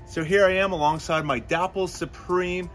So here I am alongside my Dapple Supreme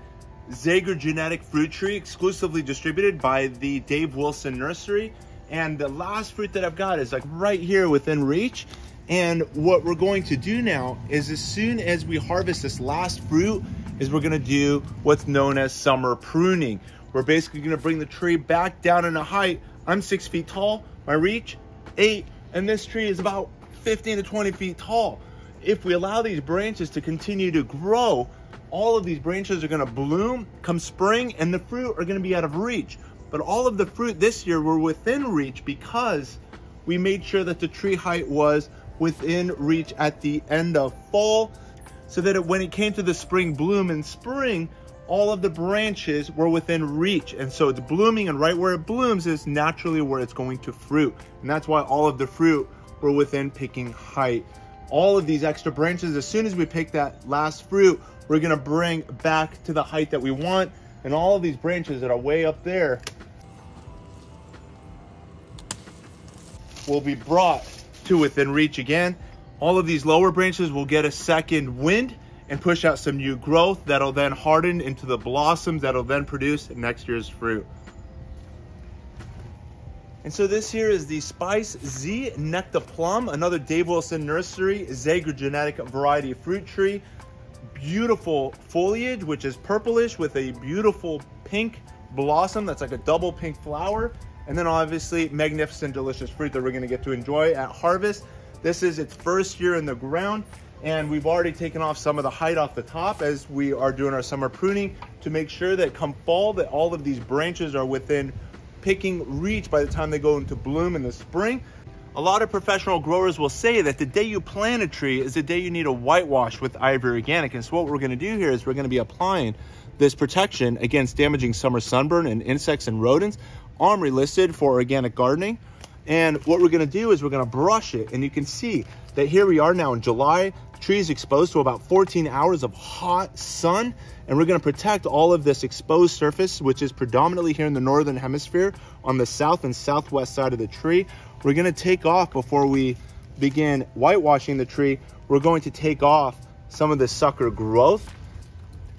Zager genetic fruit tree, exclusively distributed by the Dave Wilson Nursery. And the last fruit that I've got is like right here within reach. And what we're going to do now is, as soon as we harvest this last fruit, is we're gonna do what's known as summer pruning. We're basically gonna bring the tree back down in a height. I'm 6 feet tall, my reach 8, and this tree is about 15 to 20 feet tall. If we allow these branches to continue to grow, all of these branches are gonna bloom come spring, and the fruit are gonna be out of reach. But all of the fruit this year were within reach because we made sure that the tree height was within reach at the end of fall, so that when it came to the spring bloom in spring, all of the branches were within reach. And so it's blooming, and right where it blooms is naturally where it's going to fruit. And that's why all of the fruit were within picking height. All of these extra branches, as soon as we pick that last fruit, we're gonna bring back to the height that we want. And all of these branches that are way up there will be brought to within reach again. All of these lower branches will get a second wind and push out some new growth that'll then harden into the blossoms that'll then produce next year's fruit. And so this here is the Spice Z Nectar Plum, another Dave Wilson Nursery Zager genetic variety fruit tree. Beautiful foliage, which is purplish with a beautiful pink blossom that's like a double pink flower. And then obviously magnificent, delicious fruit that we're gonna get to enjoy at harvest. This is its first year in the ground, and we've already taken off some of the height off the top as we are doing our summer pruning to make sure that come fall that all of these branches are within picking reach by the time they go into bloom in the spring. A lot of professional growers will say that the day you plant a tree is the day you need a whitewash with Ivory Organic. And so what we're gonna do here is we're gonna be applying this protection against damaging summer sunburn and insects and rodents, OMRI listed for organic gardening. And what we're gonna do is we're gonna brush it, and you can see that here we are now in July. The tree is exposed to about 14 hours of hot sun, and we're gonna protect all of this exposed surface, which is predominantly here in the northern hemisphere on the south and southwest side of the tree. We're gonna take off, before we begin whitewashing the tree, we're going to take off some of the sucker growth.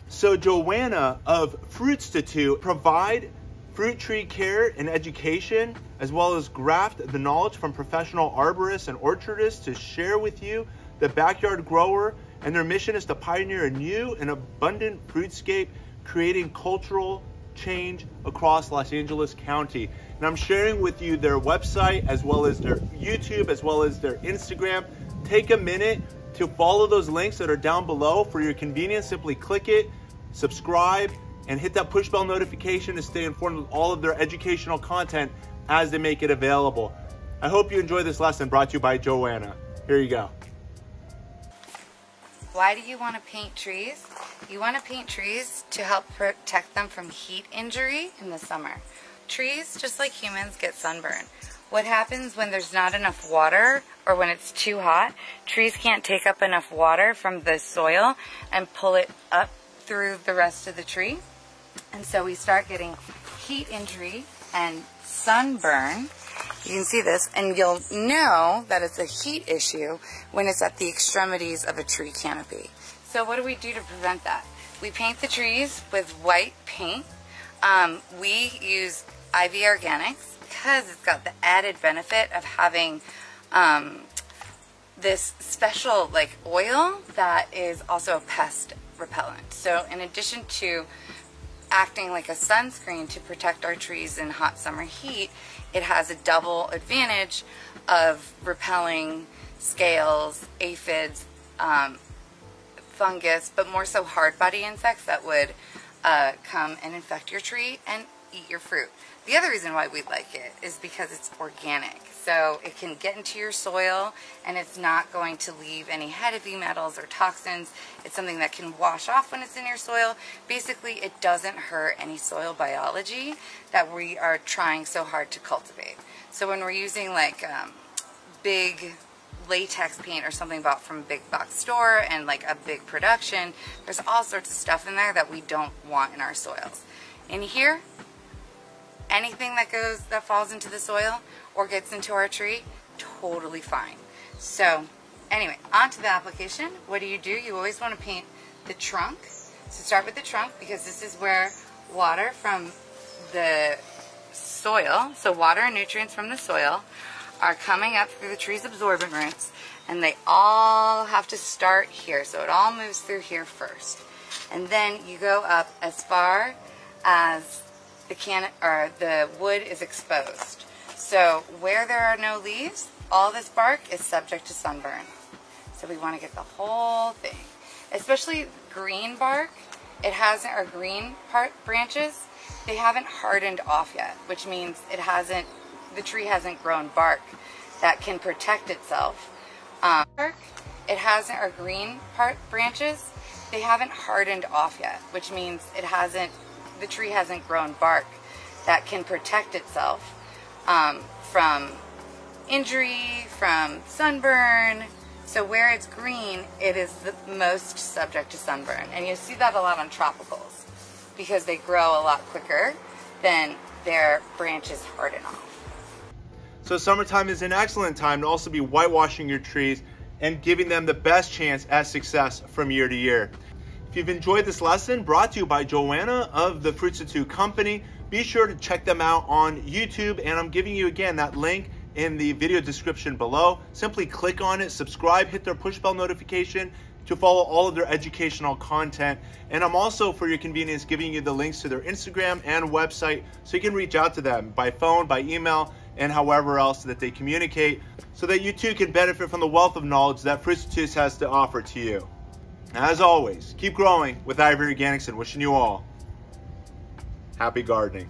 So Joanna of Fruitstitute provide fruit tree care and education, as well as graft the knowledge from professional arborists and orchardists to share with you, the backyard grower. And their mission is to pioneer a new and abundant fruitscape, creating cultural change across Los Angeles County. And I'm sharing with you their website, as well as their YouTube, as well as their Instagram. Take a minute to follow those links that are down below. For your convenience, simply click it, subscribe, and hit that push bell notification to stay informed with all of their educational content as they make it available. I hope you enjoy this lesson brought to you by Joanna. Here you go. Why do you want to paint trees? You want to paint trees to help protect them from heat injury in the summer. Trees, just like humans, get sunburn. What happens when there's not enough water, or when it's too hot? Trees can't take up enough water from the soil and pull it up through the rest of the tree. And so we start getting heat injury and sunburn. You can see this, and you'll know that it's a heat issue when it's at the extremities of a tree canopy. So what do we do to prevent that? We paint the trees with white paint. We use Ivy Organics because it's got the added benefit of having this special like oil that is also a pest repellent. So in addition to acting like a sunscreen to protect our trees in hot summer heat, it has a double advantage of repelling scales, aphids, fungus, but more so hard body insects that would come and infect your tree and eat your fruit. The other reason why we like it is because it's organic. So it can get into your soil and it's not going to leave any heavy metals or toxins. It's something that can wash off when it's in your soil. Basically, it doesn't hurt any soil biology that we are trying so hard to cultivate. So when we're using like big latex paint or something bought from a big box store and like a big production, there's all sorts of stuff in there that we don't want in our soils. In here, anything that falls into the soil or gets into our tree, totally fine. So Anyway, on to the application. What do? You always want to paint the trunk. So start with the trunk because this is where water from the soil, so water and nutrients from the soil, are coming up through the tree's absorbent roots, and they all have to start here. So it all moves through here first. And then you go up as far as the wood is exposed. So where there are no leaves, all this bark is subject to sunburn. So we want to get the whole thing. Especially green bark, or green branches, they haven't hardened off yet, which means the tree hasn't grown bark that can protect itself. Or green branches, they haven't hardened off yet, which means the tree hasn't grown bark that can protect itself from injury, from sunburn. So where it's green, it is the most subject to sunburn. And you see that a lot on tropicals because they grow a lot quicker than their branches harden off. So summertime is an excellent time to also be whitewashing your trees and giving them the best chance at success from year to year. If you've enjoyed this lesson brought to you by Joanna of the Fruitstitute Company, be sure to check them out on YouTube, and I'm giving you again that link in the video description below. Simply click on it, subscribe, hit their push bell notification to follow all of their educational content. And I'm also, for your convenience, giving you the links to their Instagram and website so you can reach out to them by phone, by email, and however else that they communicate, so that you too can benefit from the wealth of knowledge that Fruitstitute has to offer to you. As always, keep growing with Ivory Organics, and wishing you all happy gardening.